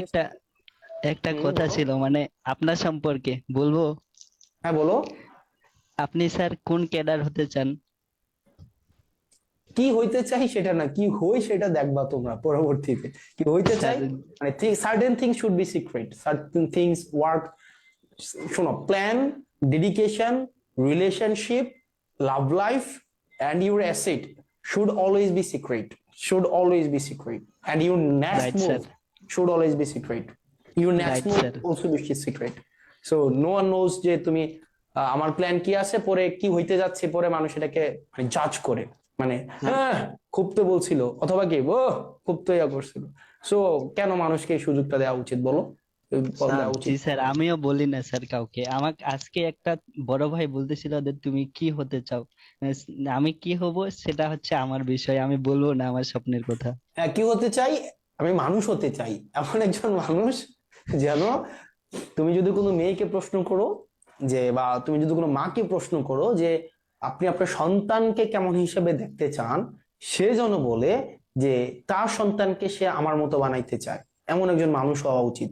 একটা একটা কথা বলো। ছিল, মানে আপনার সম্পর্কে বলবো। হ্যাঁ, বলো। আপনি স্যার কোন ক্যাডার হতে চান? কি হইতে চাই সেটা না, কি হই সেটা দেখবা তোমরা পরবর্তীতে। কি হইতে স্যার চাই মানে certain things should be secret, certain things work. শোনো, plan, dedication, relationship, love life and your asset should always be secret, should always be secret, and your next right move sir. should always be secret. Your next right move sir. also be secret. So no one knows যে তুমি আমার plan কি আছে, পরে কি হইতে যাচ্ছে, পরে মানুষ এটাকে জাজ করে, মানে হ্যাঁ খুব তো বলছিল, অথবা কি ও খুব তো ইয়া করছিল। সো কেন মানুষকে এই সুযোগটা দেওয়া উচিত বলো? স্যার দেওয়া জি উচিত। স্যার, আমিও বলি না স্যার কাউকে। আমাকে আজকে একটা বড় ভাই বলতেছিল যে তুমি কি হতে চাও। আহ, আমি কি হব সেটা হচ্ছে আমার বিষয়, আমি বলবো না আমার স্বপ্নের কথা। হ্যাঁ, কি হতে চাই? আমি মানুষ হতে চাই, এমন একজন মানুষ যেন, তুমি যদি কোনো মেয়েকে প্রশ্ন করো যে, বা তুমি যদি কোনো মাকে প্রশ্ন করো যে আপনি আপনার সন্তানকে কেমন হিসেবে দেখতে চান, সে যেন বলে যে তার সন্তানকে সে আমার মতো বানাইতে চায়। এমন একজন মানুষ হওয়া উচিত।